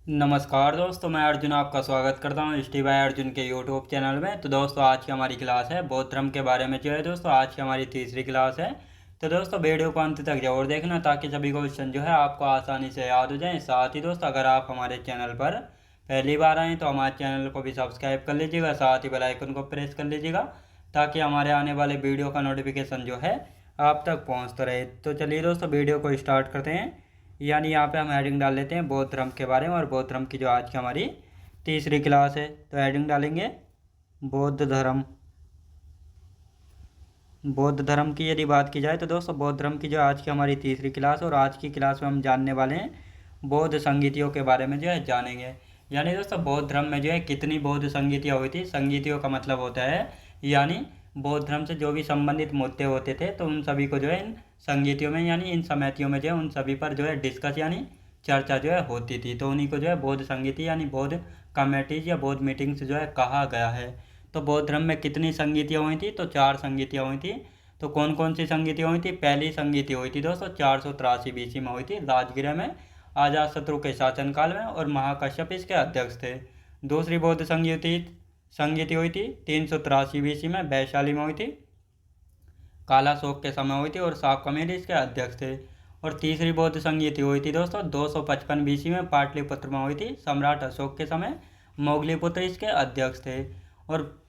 नमस्कार दोस्तों, मैं अर्जुन आपका स्वागत करता हूँ स्टी बाय अर्जुन के यूट्यूब चैनल में। तो दोस्तों आज की हमारी क्लास है बौद्ध धर्म के बारे में। जो है दोस्तों आज की हमारी तीसरी क्लास है। तो दोस्तों वीडियो को अंत तक जरूर देखना ताकि सभी क्वेश्चन जो है आपको आसानी से याद हो जाए। साथ ही दोस्तों अगर आप हमारे चैनल पर पहली बार आएँ तो हमारे चैनल को भी सब्सक्राइब कर लीजिएगा, साथ ही बेल आइकन को प्रेस कर लीजिएगा ताकि हमारे आने वाले वीडियो का नोटिफिकेशन जो है आप तक पहुँचता रहे। तो चलिए दोस्तों वीडियो को स्टार्ट करते हैं। यानी यहाँ पे हम हेडिंग डाल लेते हैं बौद्ध धर्म के बारे में, और बौद्ध धर्म की जो आज की हमारी तीसरी क्लास है। तो हेडिंग डालेंगे बौद्ध धर्म। बौद्ध धर्म की यदि बात की जाए तो दोस्तों बौद्ध धर्म की जो आज की हमारी तीसरी क्लास है, और आज की क्लास में हम जानने वाले हैं बौद्ध संगीतियों के बारे में जो है जानेंगे। यानी दोस्तों बौद्ध धर्म में जो है कितनी बौद्ध संगीतियाँ हुई थी। संगीतियों का मतलब होता है यानी बौद्ध धर्म से जो भी संबंधित मुद्दे होते थे तो उन सभी को जो है इन संगीतियों में यानी इन समितियों में जो है उन सभी पर जो है डिस्कस यानी चर्चा जो है होती थी। तो उन्हीं को जो है बौद्ध संगीति यानी बौद्ध कमेटीज या बौद्ध मीटिंग्स जो है कहा गया है। तो बौद्ध धर्म में कितनी संगीतियाँ हुई थी? तो 4 संगीतियाँ हुई थी। तो कौन कौन सी संगीतियाँ हुई थी? पहली संगीति हुई थी दोस्तों 483 बीसी में हुई थी, राजगृह में, अजातशत्रु के शासनकाल में, और महाकश्यप इसके अध्यक्ष थे। दूसरी बौद्ध संगीति हुई थी 383 बीसी में, वैशाली में हुई थी, कालाशोक के समय हुई थी, और शाकम्भरी इसके अध्यक्ष थे। और तीसरी बौद्ध संगीति हुई थी दोस्तों 255 बीसी में, पाटलिपुत्र में हुई थी, सम्राट अशोक के समय, मोगलीपुत्र इसके अध्यक्ष थे। और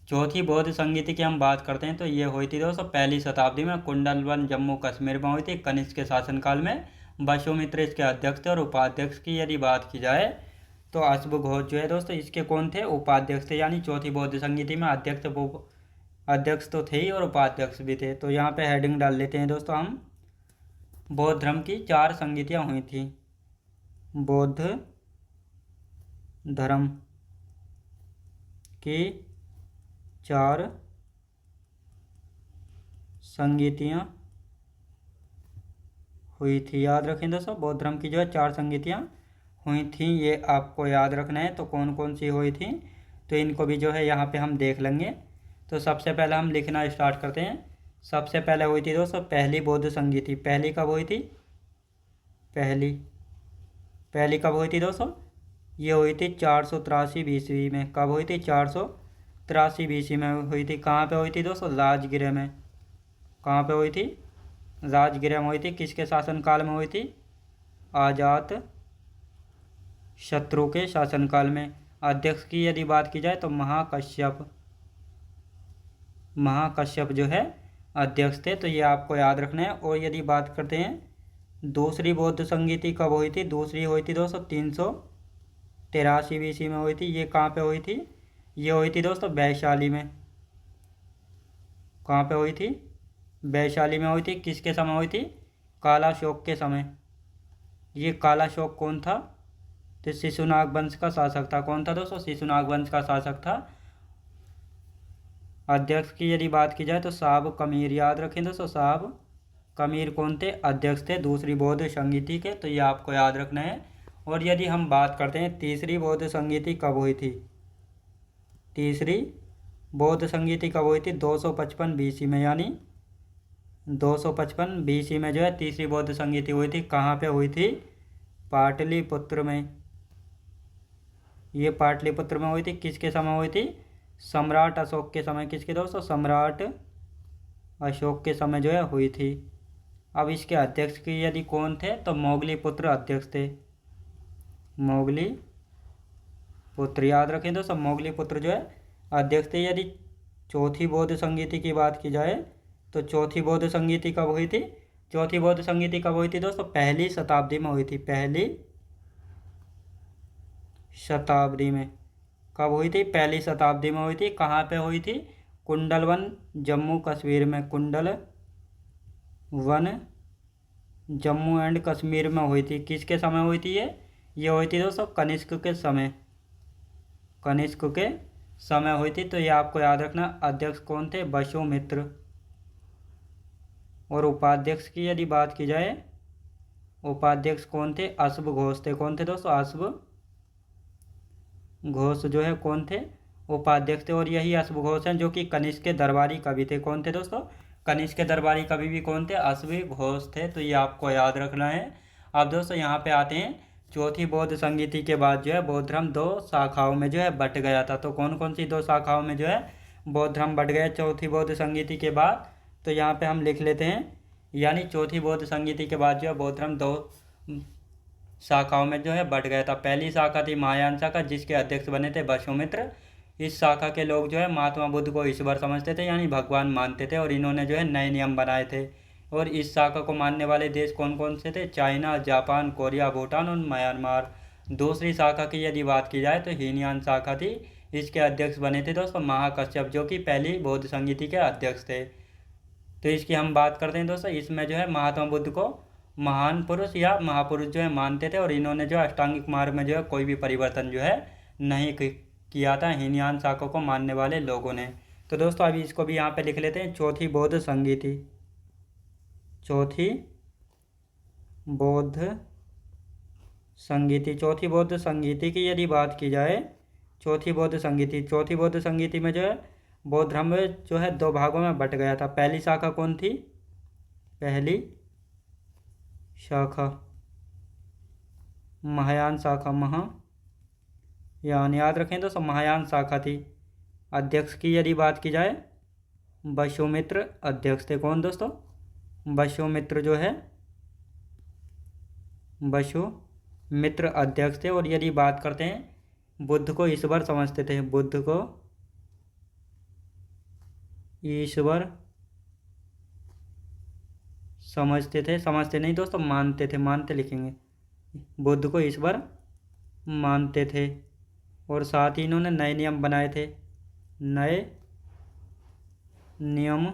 चौथी बौद्ध संगीति की हम बात करते हैं तो ये हुई थी दोस्तों पहली शताब्दी में, कुंडलवन जम्मू कश्मीर में हुई थी, कनिष्क के शासनकाल में, वसुमित्र इसके अध्यक्ष थे। और उपाध्यक्ष की यदि बात की जाए तो अश्व घोष जो है दोस्तों इसके कौन थे? उपाध्यक्ष थे। यानी चौथी बौद्ध संगीति में अध्यक्ष तो थे ही और उपाध्यक्ष भी थे। तो यहाँ पे हेडिंग डाल लेते हैं दोस्तों हम, बौद्ध धर्म की 4 संगीतियाँ हुई थी। बौद्ध धर्म की 4 संगीतियाँ हुई थी। याद रखें दोस्तों बौद्ध धर्म की जो है 4 संगीतियाँ हुई थी, ये आपको याद रखना है। तो कौन कौन सी हुई थी तो इनको भी जो है यहाँ पे हम देख लेंगे। तो सबसे पहले हम लिखना स्टार्ट करते हैं। सबसे पहले हुई थी दोस्तों पहली बौद्ध संगीति। पहली कब हुई थी? पहली कब हुई थी दोस्तों? ये हुई थी 483 बीसी में। कब हुई थी? 483 बीसी में हुई थी। कहाँ पे हुई थी दोस्तों? राजगृह में। कहाँ पे हुई थी? राजगृह में हुई थी। किसके शासनकाल में हुई थी? अजात शत्रु के शासनकाल में। अध्यक्ष की यदि बात की जाए तो महाकश्यप जो है अध्यक्ष थे। तो ये आपको याद रखना है। और यदि बात करते हैं दूसरी बौद्ध संगीति कब हुई थी? दूसरी हुई थी दोस्तों 383 बीसी में हुई थी। ये कहाँ पे हुई थी? ये हुई थी दोस्तों वैशाली में। कहाँ पे हुई थी? वैशाली में हुई थी। किसके समय हुई थी? कालाशोक के समय। ये कालाशोक कौन था? तो शिशुनाग वंश का शासक था। कौन था दोस्तों? शिशुनाग वंश का शासक था। अध्यक्ष की यदि बात की जाए तो साहब कमीर। याद रखें दोस्तों साहब कमीर कौन थे? अध्यक्ष थे दूसरी बौद्ध संगीति के। तो ये आपको याद रखना है। और यदि हम बात करते हैं तीसरी बौद्ध संगीति कब हुई थी? तीसरी बौद्ध संगीति कब हुई थी? 255 बीसी में। यानी 255 बीसी में जो है तीसरी बौद्ध संगीति हुई थी। कहाँ पे हुई थी? पाटलिपुत्र में। ये पाटलिपुत्र में हुई थी। किसके समय हुई थी? सम्राट अशोक के समय। किसके दोस्तों? सम्राट अशोक के समय जो है हुई थी। अब इसके अध्यक्ष की यदि कौन थे तो मोगलीपुत्र अध्यक्ष थे। मोगलीपुत्र याद रखें दोस्तों मोगलीपुत्र जो है अध्यक्ष थे। यदि चौथी बौद्ध संगीति की बात की जाए तो चौथी बौद्ध संगीति कब हुई थी? चौथी बौद्ध संगीति कब हुई थी दोस्तों? पहली शताब्दी में हुई थी। पहली शताब्दी में। कब हुई थी? पहली शताब्दी में हुई थी। कहाँ पे हुई थी? कुंडलवन जम्मू कश्मीर में। कुंडलवन जम्मू एंड कश्मीर में हुई थी। किसके समय हुई थी ये हुई थी दोस्तों कनिष्क के समय। कनिष्क के समय हुई थी। तो ये आपको याद रखना। अध्यक्ष कौन थे? वसुमित्र। और उपाध्यक्ष की यदि बात की जाए उपाध्यक्ष कौन थे? अश्व घोष थे। कौन थे दोस्तों? अश्व घोष जो है कौन थे? उपाध्यक्ष थे। और यही अश्व घोष हैं जो कि कनिष्क के दरबारी कवि थे। कौन थे दोस्तों? कनिष्क के दरबारी कवि भी कौन थे? अश्व घोष थे। तो ये आपको याद रखना है। अब दोस्तों यहाँ पे आते हैं चौथी बौद्ध संगीति के बाद जो है बौद्ध धर्म दो शाखाओं में जो है बट गया था। तो कौन कौन सी दो शाखाओं में जो है बौद्ध धर्म बट गया चौथी बौद्ध संगीति के बाद? तो यहाँ पे हम लिख लेते हैं, यानी चौथी बौद्ध संगीति के बाद जो है बौद्ध धर्म दो शाखाओं में जो है बट गया था। पहली शाखा थी महायान शाखा, जिसके अध्यक्ष बने थे वसुमित्र। इस शाखा के लोग जो है महात्मा बुद्ध को ईश्वर समझते थे, यानी भगवान मानते थे, और इन्होंने जो है नए नियम बनाए थे। और इस शाखा को मानने वाले देश कौन कौन से थे? चाइना, जापान, कोरिया, भूटान और म्यांमार। दूसरी शाखा की यदि बात की जाए तो हीनयान शाखा थी। इसके अध्यक्ष बने थे दोस्तों महाकश्यप, जो कि पहली बौद्ध संगीति के अध्यक्ष थे। तो इसकी हम बात करते हैं दोस्तों। इसमें जो है महात्मा बुद्ध को महान पुरुष या महापुरुष जो है मानते थे, और इन्होंने जो अष्टांगिक मार्ग में जो है कोई भी परिवर्तन जो है नहीं किया था हीनयान शाखा को मानने वाले लोगों ने। तो दोस्तों अभी इसको भी यहाँ पे लिख लेते हैं, चौथी बौद्ध संगीति। चौथी बौद्ध संगीति। चौथी बौद्ध संगीति की यदि बात की जाए, चौथी बौद्ध संगीति में जो है बौद्ध धर्म जो है दो भागों में बट गया था। पहली शाखा कौन थी? पहली शाखा महायान शाखा, याद रखें दोस्तों महायान शाखा थी। अध्यक्ष की यदि बात की जाए, वसुमित्र अध्यक्ष थे। कौन दोस्तों? वसुमित्र जो है वसुमित्र अध्यक्ष थे। और यदि बात करते हैं बुद्ध को ईश्वर समझते थे, बुद्ध को ईश्वर समझते नहीं दोस्तों, मानते थे, मानते लिखेंगे। बुद्ध को ईश्वर मानते थे, और साथ ही इन्होंने नए नियम बनाए थे। नए नियम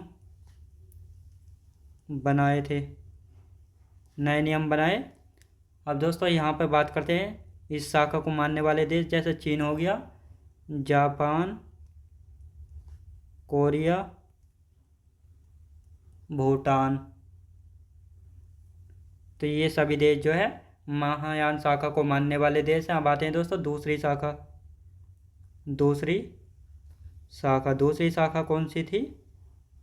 बनाए। अब दोस्तों यहाँ पे बात करते हैं इस शाखा को मानने वाले देश, जैसे चीन हो गया, जापान, कोरिया, भूटान। तो ये सभी देश जो है महायान शाखा को मानने वाले देश हैं। अब आते हैं दोस्तों दूसरी शाखा कौन सी थी?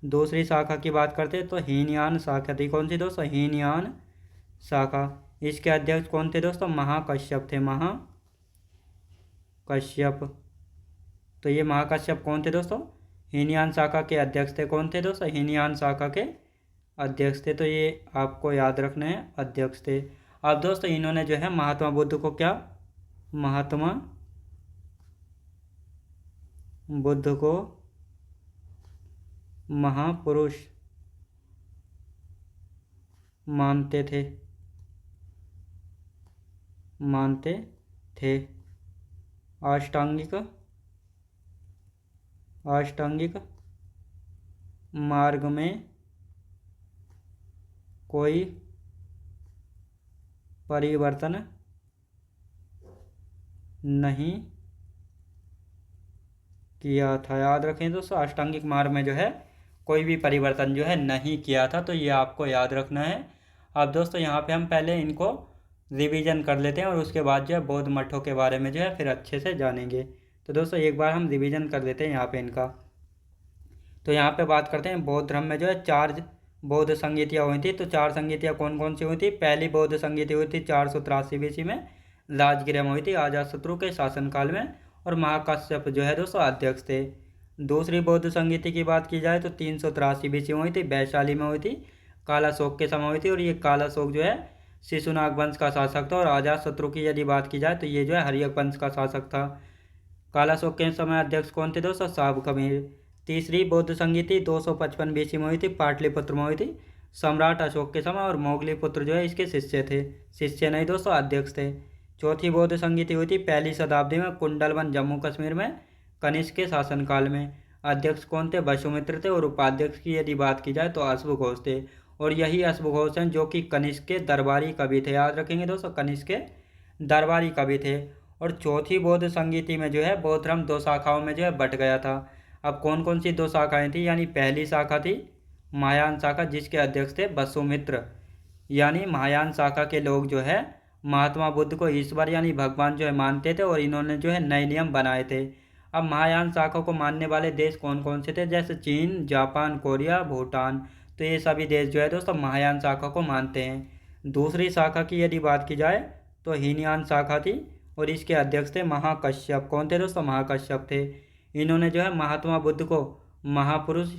दूसरी शाखा की बात करते हैं तो हीनयान शाखा थी। कौन सी दोस्तों? हीनयान शाखा। इसके अध्यक्ष कौन थे दोस्तों? महाकश्यप थे, महाकश्यप। तो ये महाकश्यप कौन थे दोस्तों? हीनयान शाखा के अध्यक्ष थे। कौन थे दोस्तों? हीनयान शाखा के अध्यक्ष थे। तो ये आपको याद रखना है, अध्यक्ष थे। अब दोस्तों इन्होंने जो है महात्मा बुद्ध को क्या? महात्मा बुद्ध को महापुरुष मानते थे। अष्टांगिक मार्ग में कोई परिवर्तन नहीं किया था। याद रखें दोस्तों, अष्टांगिक मार्ग में जो है कोई भी परिवर्तन जो है नहीं किया था। तो ये आपको याद रखना है। अब दोस्तों यहाँ पे हम पहले इनको रिवीजन कर लेते हैं, और उसके बाद जो है बौद्ध मठों के बारे में जो है फिर अच्छे से जानेंगे। तो दोस्तों एक बार हम रिवीजन कर लेते हैं यहाँ पे इनका। तो यहाँ पे बात करते हैं बौद्ध धर्म में जो है 4 बौद्ध संगीतियाँ हुई थी। तो 4 संगीतियाँ कौन कौन सी हुई थी? पहली बौद्ध संगीति हुई थी 483 BC में, राजगृह में हुई थी अजातशत्रु के शासनकाल में, और महाकश्यप जो है दोस्तों अध्यक्ष थे। दूसरी बौद्ध संगीति की बात की जाए तो 383 BC में हुई थी, वैशाली में हुई थी, कालाशोक के समय हुई थी। और ये कालाशोक जो है शिशुनाग वंश का शासक था। और अजातशत्रु की यदि बात की जाए तो ये जो है हर्यक वंश का शासक था। कालाशोक के समय अध्यक्ष कौन थे दोस्तों? साबकबीर। तीसरी बौद्ध संगीति 255 BC में हुई थी, पाटलिपुत्र में हुई थी, सम्राट अशोक के समय, और मोगलीपुत्र जो है इसके शिष्य थे, शिष्य नहीं दोस्तों अध्यक्ष थे। चौथी बौद्ध संगीति हुई थी 1ली शताब्दी में, कुंडलवन जम्मू कश्मीर में, कनिष्क के शासनकाल में। अध्यक्ष कौन थे? वसुमित्र थे। और उपाध्यक्ष की यदि बात की जाए तो अश्वघोष थे। और यही अश्वघोष हैं जो कि कनिष्क के दरबारी कवि थे। याद रखेंगे दोस्तों, कनिष्क के दरबारी कवि थे। और चौथी बौद्ध संगीति में जो है बौद्ध धर्म 2 शाखाओं में जो है बट गया था। अब कौन कौन सी 2 शाखाएं थी? यानी पहली शाखा थी महायान शाखा, जिसके अध्यक्ष थे वसुमित्र। यानी महायान शाखा के लोग जो है महात्मा बुद्ध को ईश्वर यानी भगवान जो है मानते थे, और इन्होंने जो है नए नियम बनाए थे। अब महायान शाखा को मानने वाले देश कौन कौन से थे? जैसे चीन, जापान, कोरिया, भूटान। तो ये सभी देश जो है दोस्तों महायान शाखा को मानते हैं। दूसरी शाखा की यदि बात की जाए तो हीनयान शाखा थी और इसके अध्यक्ष थे महाकश्यप। कौन थे दोस्तों? महाकश्यप थे। इन्होंने जो है महात्मा बुद्ध को महापुरुष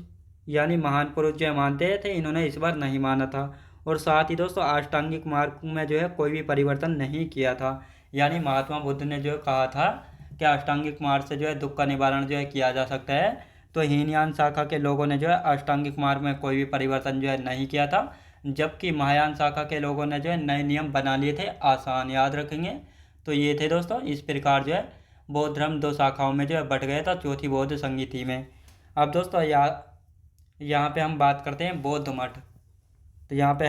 यानी महान पुरुष जो है मानते थे, इन्होंने इस बार नहीं माना था। और साथ ही दोस्तों अष्टांगिक मार्ग में जो है कोई भी परिवर्तन नहीं किया था। यानी महात्मा बुद्ध ने जो कहा था कि अष्टांगिक मार्ग से जो है दुख का निवारण जो है किया जा सकता है, तो हीनयान शाखा के लोगों ने जो है अष्टांगिक मार्ग में कोई भी परिवर्तन जो है नहीं किया था। जबकि महायान शाखा के लोगों ने जो है नए नियम बना लिए थे आसान, याद रखेंगे। तो ये थे दोस्तों, इस प्रकार जो है बौद्ध धर्म दो शाखाओं में जो है बट गया था, चौथी बौद्ध संगीति में। अब दोस्तों यहाँ पे हम बात करते हैं बौद्ध मठ। तो यहाँ पे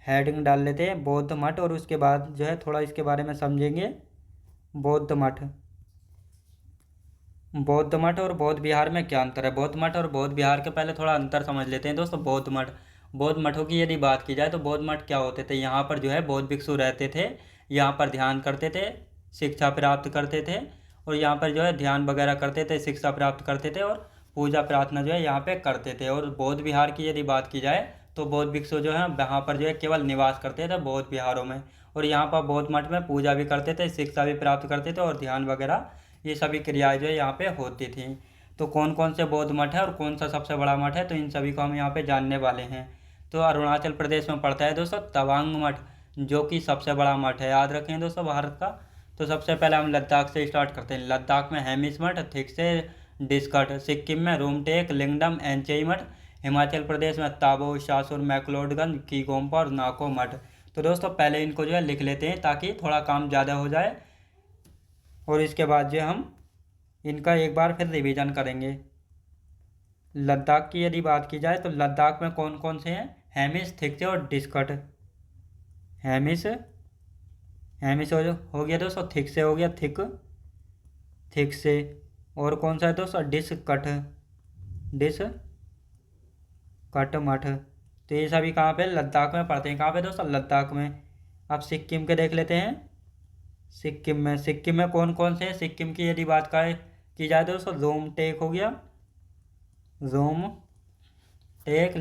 हेडिंग डाल लेते हैं बौद्ध मठ और उसके बाद जो है थोड़ा इसके बारे में समझेंगे। बौद्ध मठ, बौद्ध मठ और बौद्ध विहार में क्या अंतर है? बौद्ध मठ और बौद्ध विहार के पहले थोड़ा अंतर समझ लेते हैं दोस्तों। बौद्ध मठों की यदि बात की जाए तो बौद्ध मठ क्या होते थे? यहाँ पर जो है बौद्ध भिक्षु रहते थे, यहाँ पर ध्यान करते थे, शिक्षा प्राप्त करते थे, और यहाँ पर जो है ध्यान वगैरह करते थे, शिक्षा प्राप्त करते थे और पूजा प्रार्थना जो है यहाँ पे करते थे। और बौद्ध विहार की यदि बात की जाए तो बौद्ध भिक्षु जो है यहाँ पर जो है केवल निवास करते थे बौद्ध विहारों में, और यहाँ पर बौद्ध मठ में पूजा भी करते थे, शिक्षा भी प्राप्त करते थे और ध्यान वगैरह ये सभी क्रियाएं जो है यहाँ पे होती थी। तो कौन कौन से बौद्ध मठ है और कौन सा सबसे बड़ा मठ है, तो इन सभी को हम यहाँ पे जानने वाले हैं। तो अरुणाचल प्रदेश में पड़ता है दोस्तों तवांग मठ, जो कि सबसे बड़ा मठ है, याद रखें दोस्तों भारत का। तो सबसे पहले हम लद्दाख से स्टार्ट करते हैं। लद्दाख में हेमिस मठ, थिकसे, डिस्कट। सिक्किम में रूमटेक, लिंगडम, एंचेई मठ। हिमाचल प्रदेश में ताबो, शासुर, मैक्लोडगंज, कीगोम्पा और नाको मठ। तो दोस्तों पहले इनको जो है लिख लेते हैं ताकि थोड़ा काम ज़्यादा हो जाए, और इसके बाद जो हम इनका एक बार फिर रिवीजन करेंगे। लद्दाख की यदि बात की जाए तो लद्दाख में कौन कौन से हैं? हेमिस, थिकसे और डिस्कट। हेमिस हेमिस हो गया दोस्तों, थिकसे हो गया, थिकसे। और कौन सा है दोस्तों? डिस्कट मठ। तो ये सभी कहाँ पे? लद्दाख में पड़ते हैं। कहाँ पे दोस्तों? लद्दाख में। अब सिक्किम के देख लेते हैं। सिक्किम में कौन कौन से हैं? सिक्किम की यदि बात की जाए दोस्तों, जोमटेक हो गया, जोमटेक,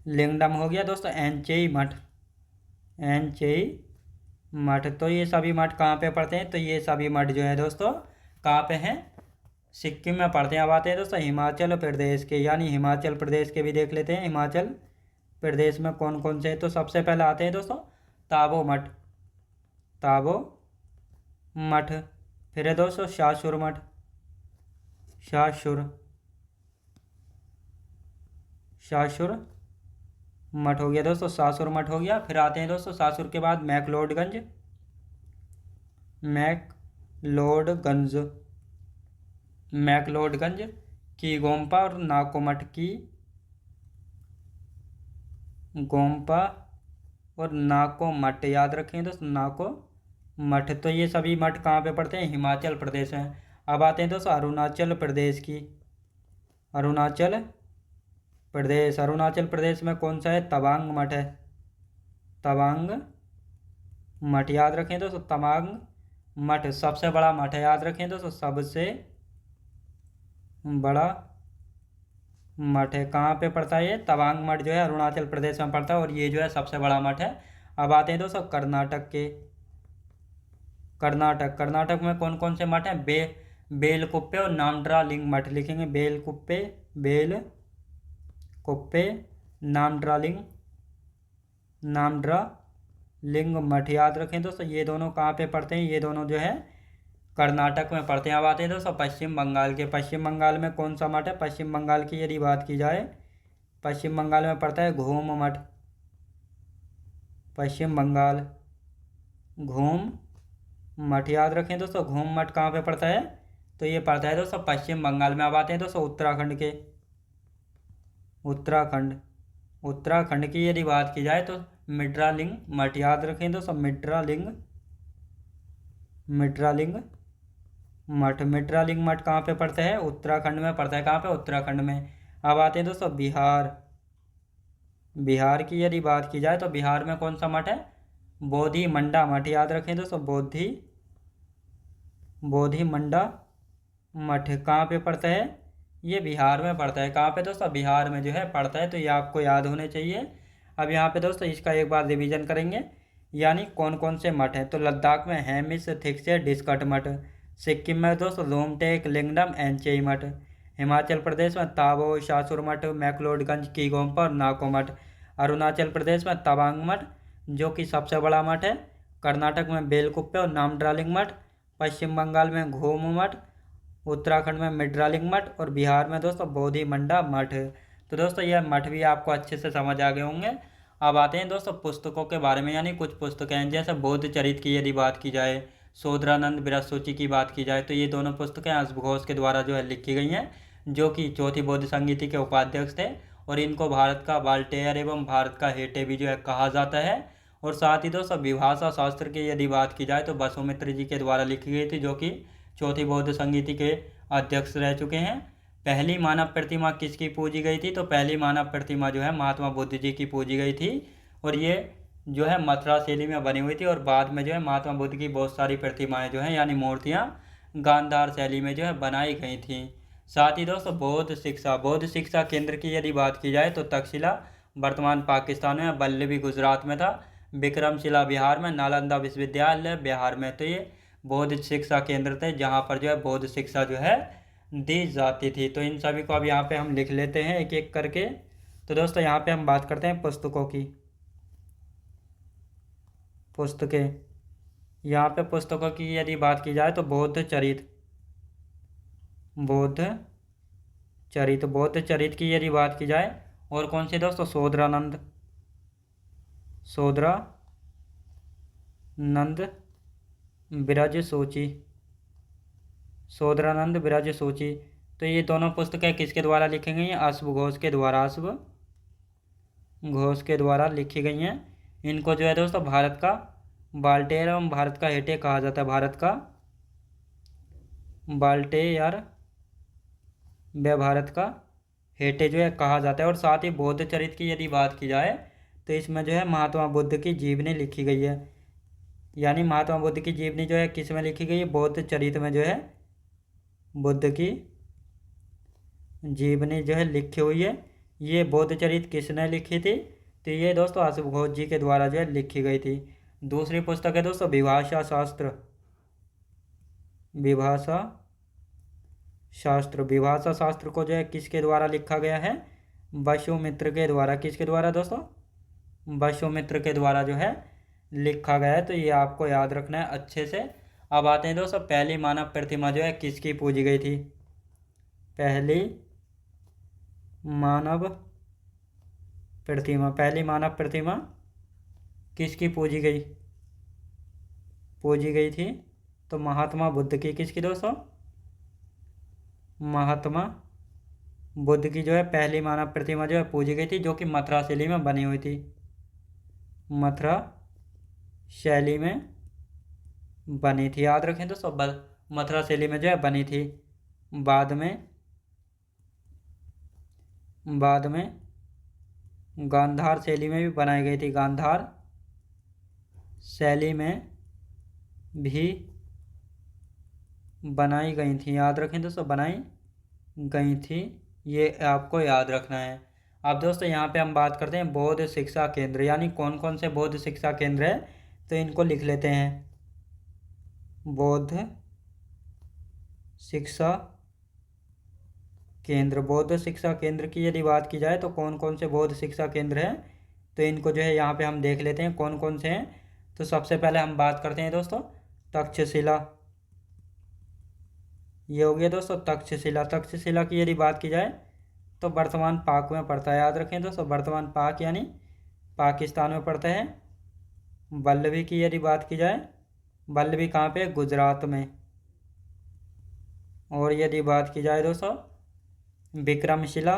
लिंगडम हो गया दोस्तों, एंचेई मठ। तो ये सभी मठ कहाँ पे पड़ते हैं? तो ये सभी मठ जो है दोस्तों कहाँ पे हैं? सिक्किम में पड़ते हैं। अब आते हैं दोस्तों हिमाचल प्रदेश के, यानी हिमाचल प्रदेश के भी देख लेते हैं। हिमाचल प्रदेश में कौन कौन से हैं? तो सबसे पहले आते हैं दोस्तों ताबो मठ। फिर है दोस्तों शासुर मठ हो गया दोस्तों, सासुर मठ हो गया। फिर आते हैं दोस्तों सासुर के बाद मैक्लोडगंज, की गोम्पा और नाको मठ, की गोम्पा और नाको मठ, याद रखें दोस्तों, नाको मठ। तो ये सभी मठ कहाँ पे पड़ते हैं? हिमाचल प्रदेश में। अब आते हैं दोस्तों अरुणाचल प्रदेश की। अरुणाचल प्रदेश में कौन सा है? तवांग मठ है, तवांग मठ, याद रखें दोस्तों, तवांग मठ सबसे बड़ा मठ है, याद रखें दोस्तों, सबसे बड़ा मठ है। कहाँ पे पड़ता है? ये तवांग मठ जो है अरुणाचल प्रदेश में पड़ता है, और ये जो है सबसे बड़ा मठ है। अब आते हैं दोस्तों कर्नाटक में कौन कौन से मठ हैं? बेलकुप्पे और नामड्रा लिंग मठ लिखेंगे। बेलकुप्पे, नामड्रा लिंग मठ, याद रखें दोस्तों। ये दोनों कहाँ पे पड़ते हैं? ये दोनों जो है कर्नाटक में पड़ते हैं। अब आते हैं दोस्तों पश्चिम बंगाल के। पश्चिम बंगाल में कौन सा मठ है? पश्चिम बंगाल की यदि बात की जाए, पश्चिम बंगाल में पड़ता है घूम मठ। पश्चिम बंगाल घूम मठ, याद रखें दोस्तों, घूम मठ कहाँ पे पड़ता है? तो ये पड़ता है दोस्तों पश्चिम बंगाल में। अब आते हैं दोस्तों उत्तराखंड के। उत्तराखंड की यदि बात की जाए तो मिड्रालिंग मठ, याद रखें दोस्तों, मिड्रालिंग मठ कहाँ पे पड़ता है? उत्तराखंड में पड़ता है। कहाँ पे? उत्तराखंड में। अब आते हैं दोस्तों बिहार की यदि बात की जाए तो बिहार में कौन सा मठ है? बोधि मंडा मठ, याद रखें दोस्तों, बोधि मंडा मठ कहाँ पे पड़ता है? ये बिहार में पड़ता है। कहाँ पे दोस्तों? बिहार में जो है पड़ता है, तो ये आपको याद होने चाहिए। अब यहाँ पे दोस्तों इसका एक बार रिवीजन करेंगे, यानी कौन कौन से मठ हैं। तो लद्दाख में हेमिस थिक्से डिस्कट मठ, सिक्किम में दोस्तों लोमटेक लिंगडम एंचेई मठ, हिमाचल प्रदेश में ताबो शासुर मठ, मैक्लोडगंज कीगोम्पा और नाको मठ, अरुणाचल प्रदेश में तवांग मठ जो कि सबसे बड़ा मठ है, कर्नाटक में बेलकुप्पे और नामड्रालिंग मठ, पश्चिम बंगाल में घूम मठ, उत्तराखंड में मिड्रालिंग मठ और बिहार में दोस्तों बोधि मंडा मठ। तो दोस्तों यह मठ भी आपको अच्छे से समझ आ गए होंगे। अब आते हैं दोस्तों पुस्तकों के बारे में, यानी कुछ पुस्तकें हैं जैसे बौद्ध चरित्र की यदि बात की जाए, शोधरानंद बृहस्पति की बात की जाए, तो ये दोनों पुस्तकें हंस घोष के द्वारा जो है लिखी गई हैं, जो कि चौथी बौद्ध संगीति के उपाध्यक्ष थे, और इनको भारत का वाल्टेयर एवं भारत का हेटे भी जो है कहा जाता है। और साथ ही दोस्तों विभाषा शास्त्र की यदि बात की जाए तो वसुमित्र जी के द्वारा लिखी गई थी, जो कि चौथी बौद्ध संगीति के अध्यक्ष रह चुके हैं। पहली मानव प्रतिमा किसकी पूजी गई थी, तो पहली मानव प्रतिमा जो है महात्मा बुद्ध जी की पूजी गई थी, और ये जो है मथुरा शैली में बनी हुई थी, और बाद में जो है महात्मा बुद्ध की बहुत सारी प्रतिमाएं जो है यानी मूर्तियां गांधार शैली में जो है बनाई गई थी। साथ ही दोस्तों बौद्ध शिक्षा केंद्र की यदि बात की जाए तो तक्षशिला वर्तमान पाकिस्तान में, बल्लभी गुजरात में था, विक्रमशिला बिहार में, नालंदा विश्वविद्यालय बिहार में। तो ये बौद्ध शिक्षा केंद्र थे जहाँ पर जो है बौद्ध शिक्षा जो है दी जाती थी। तो इन सभी को अब यहाँ पे हम लिख लेते हैं एक एक करके। तो दोस्तों यहाँ पे हम बात करते हैं पुस्तकों की। पुस्तकें, यहाँ पे पुस्तकों की यदि बात की जाए तो बौद्ध चरित्र की यदि बात की जाए, और कौन सी दोस्तों, शोधरानंद विरज सूची। तो ये दोनों पुस्तकें किसके द्वारा लिखी गई हैं, अश्व घोष के द्वारा लिखी गई हैं। इनको जो है दोस्तों भारत का वाल्टेयर एवं भारत का हेटे कहा जाता है, भारत का वाल्टेयर व भारत का हेटे जो है कहा जाता है। और साथ ही बौद्ध चरित्र की यदि बात की जाए तो इसमें जो है महात्मा बुद्ध की जीवनी लिखी गई है, यानी महात्मा बुद्ध की जीवनी जो है किस में लिखी गई है, बौद्ध चरित्र में जो है बुद्ध की जीवनी जो है लिखी हुई है। ये बौद्ध चरित्र किसने लिखी थी, तो ये दोस्तों अश्व घोष जी के द्वारा जो है लिखी गई थी। दूसरी पुस्तक है दोस्तों विभाषा शास्त्र को जो है किसके द्वारा लिखा गया है, वसुमित्र के द्वारा। किसके द्वारा दोस्तों, वसुमित्र के द्वारा जो है लिखा गया है। तो ये आपको याद रखना है अच्छे से। अब आते हैं दोस्तों पहली मानव प्रतिमा जो है किसकी पूजी गई थी, पहली मानव प्रतिमा किसकी पूजी गई थी, तो महात्मा बुद्ध की। किसकी दोस्तों, महात्मा बुद्ध की जो है पहली मानव प्रतिमा जो है पूजी गई थी, जो कि मथुरा शैली में बनी हुई थी, मथुरा शैली में बनी थी। याद रखें दोस्तों, मथुरा शैली में जो है बनी थी। बाद में गांधार शैली में भी बनाई गई थी, गांधार शैली में भी बनाई गई थी। याद रखें दोस्तों, बनाई गई थी, ये आपको याद रखना है। अब दोस्तों यहाँ पे हम बात करते हैं बौद्ध शिक्षा केंद्र, यानी कौन कौन से बौद्ध शिक्षा केंद्र है, तो इनको लिख लेते हैं। बौद्ध शिक्षा केंद्र की यदि बात की जाए तो कौन कौन से बौद्ध शिक्षा केंद्र हैं, तो इनको जो है यहाँ पे हम देख लेते हैं कौन कौन से हैं। तो सबसे पहले हम बात करते हैं दोस्तों तक्षशिला, ये हो गया दोस्तों तक्षशिला की यदि बात की जाए तो वर्तमान पाक में पड़ता है। याद रखें दोस्तों, वर्तमान पाक यानी पाकिस्तान में पड़ता है। बल्लभी की यदि बात की जाए, बल्लभी कहाँ पे, गुजरात में। और यदि बात की जाए दोस्तों विक्रमशिला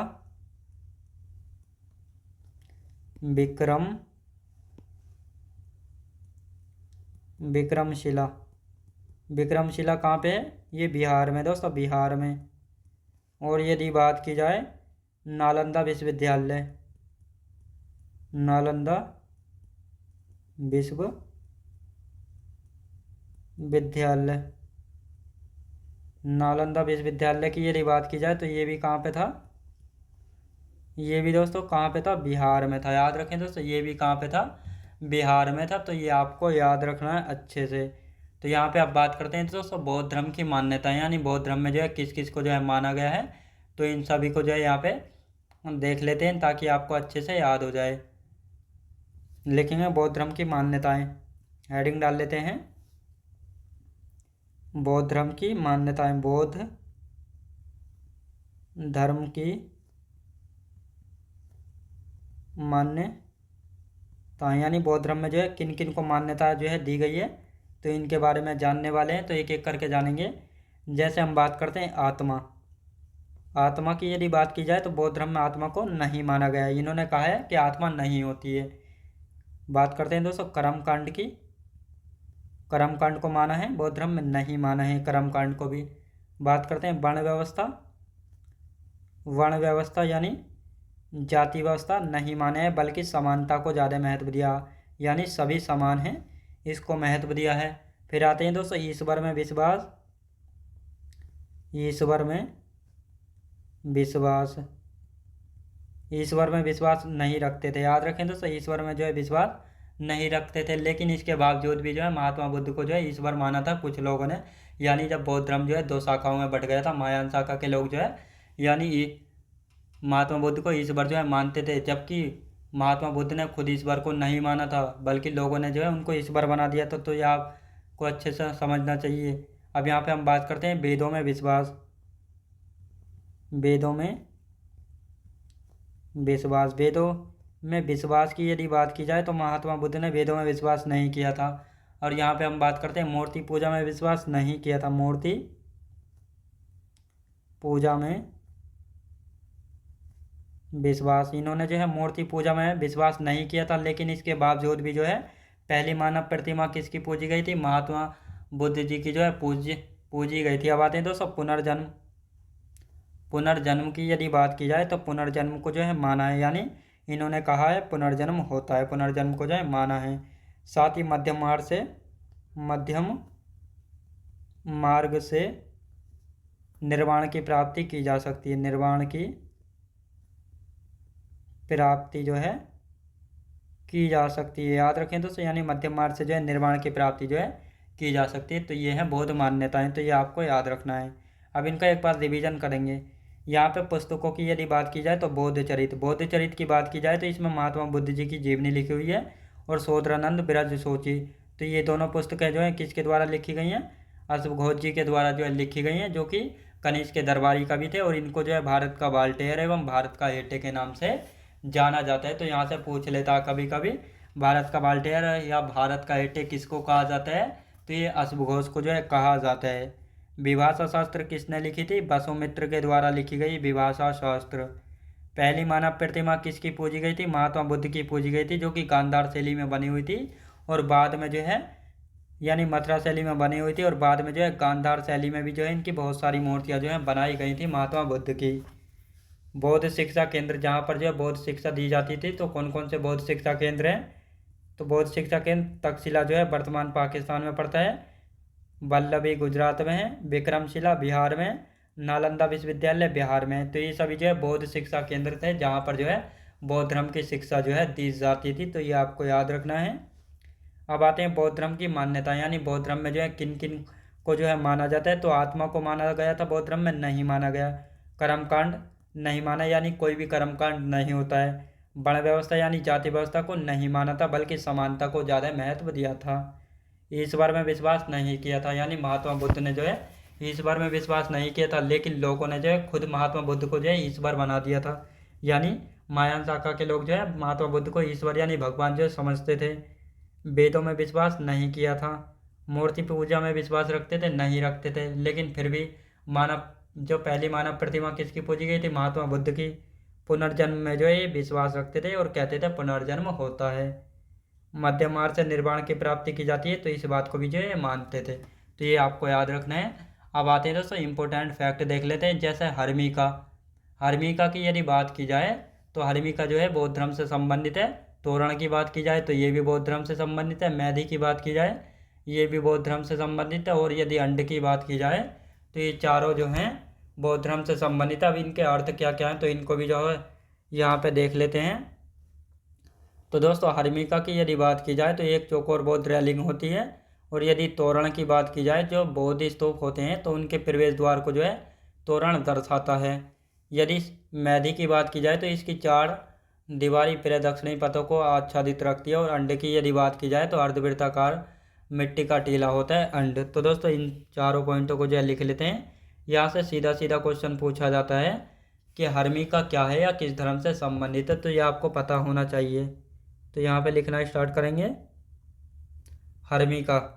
कहाँ पे है, ये बिहार में दोस्तों, बिहार में। और यदि बात की जाए नालंदा विश्वविद्यालय, नालंदा विश्वविद्यालय की यदि बात की जाए तो ये भी कहाँ पे था, ये भी दोस्तों कहाँ पे था, बिहार में था। याद रखें दोस्तों, ये भी कहाँ पे था, बिहार में था। तो ये आपको याद रखना है अच्छे से। तो यहाँ पे आप बात करते हैं तो दोस्तों बौद्ध धर्म की मान्यता, यानी बौद्ध धर्म में जो है किस किस को जो है माना गया है, तो इन सभी को जो है यहाँ पे हम देख लेते हैं ताकि आपको अच्छे से याद हो जाए। लिखेंगे बौद्ध धर्म की मान्यताएं, हेडिंग डाल लेते हैं बौद्ध धर्म की मान्यताएं। बौद्ध धर्म की मान्यता, यानी बौद्ध धर्म में जो है किन किन को मान्यता जो है दी गई है, तो इनके बारे में जानने वाले हैं। तो एक एक करके जानेंगे। जैसे हम बात करते हैं आत्मा, आत्मा की यदि बात की जाए तो बौद्ध धर्म में आत्मा को नहीं माना गया है। इन्होंने कहा है कि आत्मा नहीं होती है। बात करते हैं दोस्तों कर्मकांड की, कर्मकांड को माना है, बौद्ध धर्म में नहीं माना है कर्मकांड को भी। बात करते हैं वर्ण व्यवस्था, वर्ण व्यवस्था यानी जाति व्यवस्था नहीं माने है, बल्कि समानता को ज़्यादा महत्व दिया, यानी सभी समान हैं, इसको महत्व दिया है। फिर आते हैं दोस्तों ईश्वर में विश्वास, ईश्वर में विश्वास, ईश्वर में विश्वास नहीं रखते थे। याद रखें दोस्तों, ईश्वर में जो है विश्वास नहीं रखते थे, लेकिन इसके बावजूद भी जो है महात्मा बुद्ध को जो है ईश्वर माना था कुछ लोगों ने। यानी जब बौद्ध धर्म जो है दो शाखाओं में बट गया था, महायान शाखा के लोग जो है यानी महात्मा बुद्ध को ईश्वर जो है मानते थे, जबकि महात्मा बुद्ध ने खुद ईश्वर को नहीं माना था, बल्कि लोगों ने जो है उनको ईश्वर बना दिया था। तो ये आपको अच्छे से समझना चाहिए। अब यहाँ पे हम बात करते हैं वेदों में विश्वास, वेदों में विश्वास, वेदों में विश्वास की यदि बात की जाए तो महात्मा बुद्ध ने वेदों में विश्वास नहीं किया था। और यहाँ पे हम बात करते हैं मूर्ति पूजा में विश्वास नहीं किया था, मूर्ति पूजा में विश्वास, इन्होंने जो है मूर्ति पूजा में विश्वास नहीं किया था। लेकिन इसके बावजूद भी जो है पहली मानव प्रतिमा किसकी पूजी गई थी, महात्मा बुद्ध जी की जो है पूजी गई थी। अब आते हैं दोस्तों पुनर्जन्म, पुनर्जन्म की यदि बात की जाए तो पुनर्जन्म को जो है माना है, यानी इन्होंने कहा है पुनर्जन्म होता है, पुनर्जन्म को जो है माना है। साथ ही मध्यम मार्ग से निर्वाण की प्राप्ति की जा सकती है, निर्वाण की प्राप्ति जो है की जा सकती है। याद रखें दोस्तों, यानी मध्यम मार्ग से जो है निर्वाण की प्राप्ति जो है की जा सकती है। तो ये है बौद्ध मान्यताएं, तो ये आपको याद रखना है। अब इनका एक बार रिवीजन करेंगे। यहाँ पे पुस्तकों की यदि बात की जाए तो बौद्ध चरित्र, बौद्ध चरित्र की बात की जाए तो इसमें महात्मा बुद्ध जी की जीवनी लिखी हुई है और शोधरानंद ब्रज सोची। तो ये दोनों पुस्तकें जो हैं किसके द्वारा लिखी गई हैं, अश्वघोष जी के द्वारा जो है लिखी गई हैं, जो कि कनिष्क के दरबारी कवि थे। और इनको जो है भारत का वाल्टेयर एवं भारत का हेटे के नाम से जाना जाता है। तो यहाँ से पूछ लेता है कभी कभी भारत का वाल्टेयर या भारत का हेटे किसको कहा जाता है, तो ये अश्वघोष को जो है कहा जाता है। विभाषा शास्त्र किसने लिखी थी, वसुमित्र के द्वारा लिखी गई विभाषा शास्त्र। पहली मानव प्रतिमा किसकी पूजी गई थी, महात्मा बुद्ध की पूजी गई थी, जो कि गांधार शैली में बनी हुई थी और बाद में जो है यानी मथुरा शैली में बनी हुई थी, और बाद में जो है गांधार शैली में भी जो है इनकी बहुत सारी मूर्तियाँ जो है बनाई गई थी महात्मा बुद्ध की। बौद्ध शिक्षा केंद्र, जहाँ पर जो है बौद्ध शिक्षा दी जाती थी, तो कौन कौन से बौद्ध शिक्षा केंद्र हैं, तो बौद्ध शिक्षा केंद्र तक्षशिला जो है वर्तमान पाकिस्तान में पड़ता है, वल्लभी गुजरात में है, विक्रमशिला बिहार में, नालंदा विश्वविद्यालय बिहार में। तो ये सभी जो है बौद्ध शिक्षा केंद्र थे जहाँ पर जो है बौद्ध धर्म की शिक्षा जो है दी जाती थी। तो ये आपको याद रखना है। अब आते हैं बौद्ध धर्म की मान्यता, यानी बौद्ध धर्म में जो है किन किन को जो है माना जाता है। तो आत्मा को माना गया था, बौद्ध धर्म में नहीं माना गया। कर्मकांड नहीं माना, यानी कोई भी कर्मकांड नहीं होता है। वर्ण व्यवस्था यानी जाति व्यवस्था को नहीं माना था, बल्कि समानता को ज़्यादा महत्व दिया था। ईश्वर में विश्वास नहीं किया था, यानी महात्मा बुद्ध ने जो है ईश्वर में विश्वास नहीं किया था, लेकिन लोगों ने जो है खुद महात्मा बुद्ध को जो है ईश्वर बना दिया था। यानी महायान शाखा के लोग जो है महात्मा बुद्ध को ईश्वर यानी भगवान जो है समझते थे। वेदों में विश्वास नहीं किया था, मूर्ति पूजा में विश्वास रखते थे नहीं रखते थे, लेकिन फिर भी मानव जो पहली मानव प्रतिमा किसकी पूजी गई थी, महात्मा बुद्ध की। पुनर्जन्म में जो है ये विश्वास रखते थे और कहते थे पुनर्जन्म होता है। मध्य मार्ग से निर्वाण की प्राप्ति की जाती है, तो इस बात को भी जो है मानते थे। तो ये आपको याद रखना है। अब आते हैं दोस्तों इंपॉर्टेंट फैक्ट देख लेते हैं। जैसे हर्मिका, हर्मिका की यदि बात की जाए तो हर्मिका जो है बौद्ध धर्म से संबंधित है। तोरण की बात की जाए तो ये भी बौद्ध धर्म से संबंधित है। मैदी की बात की जाए ये भी बौद्ध धर्म से संबंधित है। और यदि अंड की बात की जाए तो ये चारों जो हैं बौद्ध धर्म से संबंधित है। अब इनके अर्थ क्या क्या हैं, तो इनको भी जो है यहाँ पे देख लेते हैं। तो दोस्तों हर्मिका की यदि बात की जाए तो एक चौकोर बौद्ध रेलिंग होती है। और यदि तोरण की बात की जाए, जो बौद्ध स्तूप होते हैं तो उनके प्रवेश द्वार को जो है तोरण दर्शाता है। यदि मैदी की बात की जाए तो इसकी 4 दीवारी प्रदक्षिणी पथों को आच्छादित रखती है। और अंड की यदि बात की जाए तो अर्धवृत्ताकार मिट्टी का टीला होता है अंड। तो दोस्तों इन चारों पॉइंटों को जो है लिख लेते हैं। यहाँ से सीधा सीधा क्वेश्चन पूछा जाता है कि हर्मिका क्या है या किस धर्म से संबंधित है, तो ये आपको पता होना चाहिए। तो यहाँ पे लिखना स्टार्ट करेंगे। हर्मिका,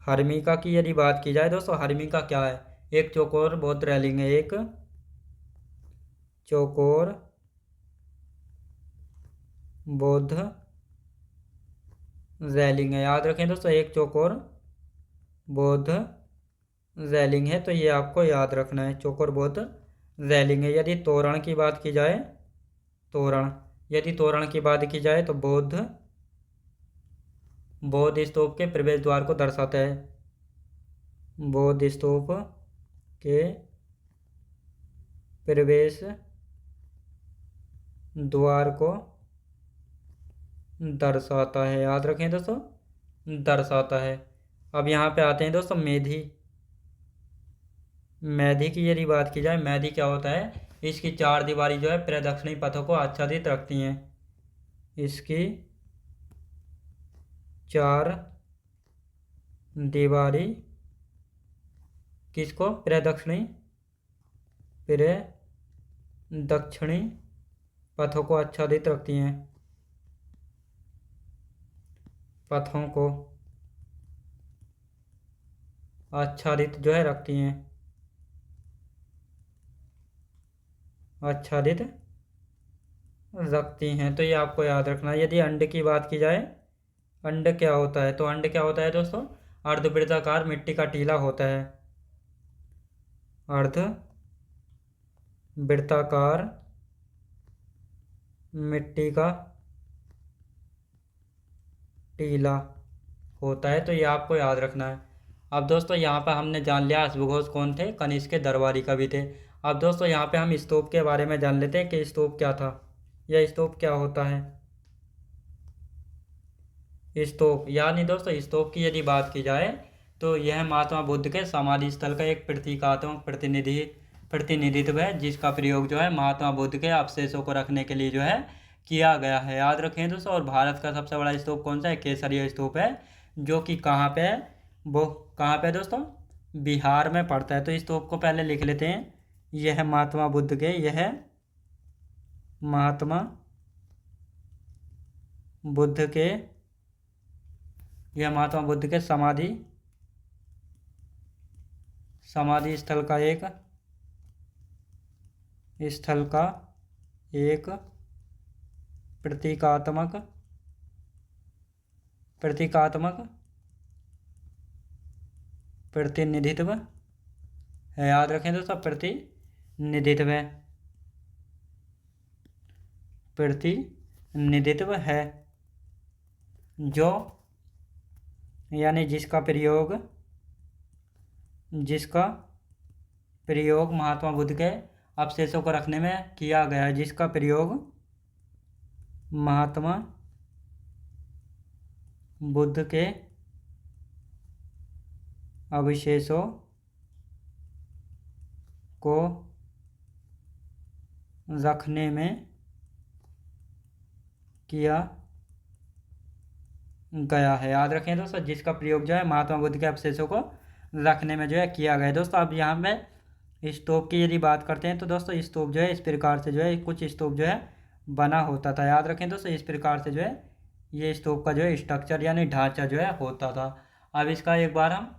हर्मिका की यदि बात की जाए दोस्तों, हर्मिका क्या है? एक चौकोर बौद्ध रेलिंग है। एक चौकोर बौद्ध रेलिंग है। याद रखें दोस्तों, एक चौकोर बौद्ध रेलिंग है, तो ये आपको याद रखना है, चौकोर बौद्ध रेलिंग है। यदि तोरण की बात की जाए, तोरण, यदि तोरण की बात की जाए तो बौद्ध स्तूप के प्रवेश द्वार को दर्शाता है। बौद्ध स्तूप के प्रवेश द्वार को दर्शाता है। याद रखें दोस्तों, दर्शाता है। अब यहाँ पे आते हैं दोस्तों मेधी। मेधी की यदि बात की जाए, मेधी क्या होता है? इसकी 4 दीवारी जो है प्रदक्षिणी पथों को आच्छादित रखती हैं। इसकी 4 दीवारी किसको? प्रदक्षिणी पथों को आच्छादित रखती हैं। पथों को आच्छादित जो है रखती हैं, आच्छादित रखती हैं। तो ये आपको याद रखना है। यदि अंड की बात की जाए, अंड क्या होता है? तो अंड क्या होता है दोस्तों? अर्धवृत्ताकार मिट्टी का टीला होता है। अर्धवृत्ताकार मिट्टी का टीला होता है, तो ये आपको याद रखना है। अब दोस्तों यहाँ पर हमने जान लिया अश्वघोष कौन थे, कनिष्क के दरबारी कवि थे। अब दोस्तों यहाँ पे हम स्तूप के बारे में जान लेते हैं कि स्तूप क्या था, यह स्तूप क्या होता है। स्तूप यानी दोस्तों, स्तूप की यदि बात की जाए तो यह महात्मा बुद्ध के समाधि स्थल का एक प्रतीकात्मक प्रतिनिधित्व है, जिसका प्रयोग जो है महात्मा बुद्ध के अवशेषों को रखने के लिए जो है किया गया है। याद रखें दोस्तों। और भारत का सबसे बड़ा स्तूप कौन सा है? केसरिया स्तूप है, जो कि कहाँ पे है? वो कहाँ पे दोस्तों? बिहार में पड़ता है। तो इस स्तूप को पहले लिख लेते हैं। यह महात्मा बुद्ध के, यह महात्मा बुद्ध के, यह महात्मा बुद्ध के समाधि स्थल का एक प्रतीकात्मक प्रतिनिधित्व है। याद रखें दोस्तों, प्रतिनिधित्व है, जो यानी जिसका प्रयोग महात्मा बुद्ध के अवशेषों को रखने में किया गया है। जिसका प्रयोग महात्मा बुद्ध के अवशेषों को रखने में किया गया है। याद रखें दोस्तों, जिसका प्रयोग जो है महात्मा बुद्ध के अवशेषों को रखने में जो है किया गया है। दोस्तों अब यहाँ पे स्तूप की यदि बात करते हैं तो दोस्तों स्तूप जो है इस प्रकार से जो है, कुछ स्तूप जो है बना होता था। याद रखें दोस्तों, इस प्रकार से जो है ये स्तूप का जो है स्ट्रक्चर यानी ढांचा जो है होता था। अब इसका एक बार हम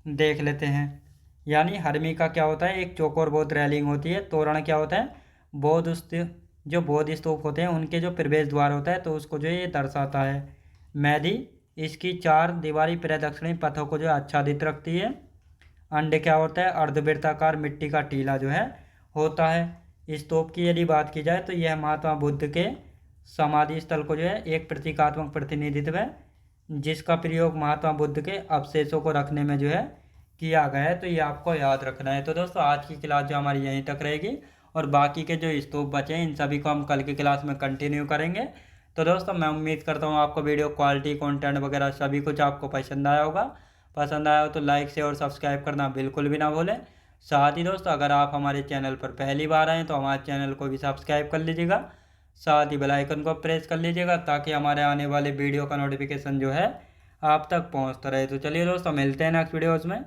देख लेते हैं। यानी हर्मिका क्या होता है? एक चौकोर बौद्ध रेलिंग होती है। तोरण क्या होता है? जो बौद्ध स्तूप होते हैं उनके जो प्रवेश द्वार होता है, तो उसको जो ये दर्शाता है। मैदी इसकी 4 दीवारी प्रदक्षिणी पथों को जो आच्छादित रखती है। अंडे क्या होता है? अर्धवृत्ताकार मिट्टी का टीला जो है होता है। स्तूप की यदि बात की जाए तो यह महात्मा बुद्ध के समाधि स्थल को जो है एक प्रतीकात्मक प्रतिनिधित्व है, जिसका प्रयोग महात्मा बुद्ध के अवशेषों को रखने में जो है किया गया है। तो ये आपको याद रखना है। तो दोस्तों आज की क्लास जो हमारी यहीं तक रहेगी, और बाकी के जो स्तूप बचे हैं इन सभी को हम कल की क्लास में कंटिन्यू करेंगे। तो दोस्तों मैं उम्मीद करता हूँ आपको वीडियो क्वालिटी कंटेंट वगैरह सभी कुछ आपको पसंद आया होगा। पसंद आया हो तो लाइक से और सब्सक्राइब करना बिल्कुल भी ना भूलें। साथ ही दोस्तों अगर आप हमारे चैनल पर पहली बार आएँ तो हमारे चैनल को भी सब्सक्राइब कर लीजिएगा। साथ ही बेल आइकन को प्रेस कर लीजिएगा ताकि हमारे आने वाले वीडियो का नोटिफिकेशन जो है आप तक पहुँचता रहे। तो चलिए दोस्तों मिलते हैं नेक्स्ट वीडियोज़ में।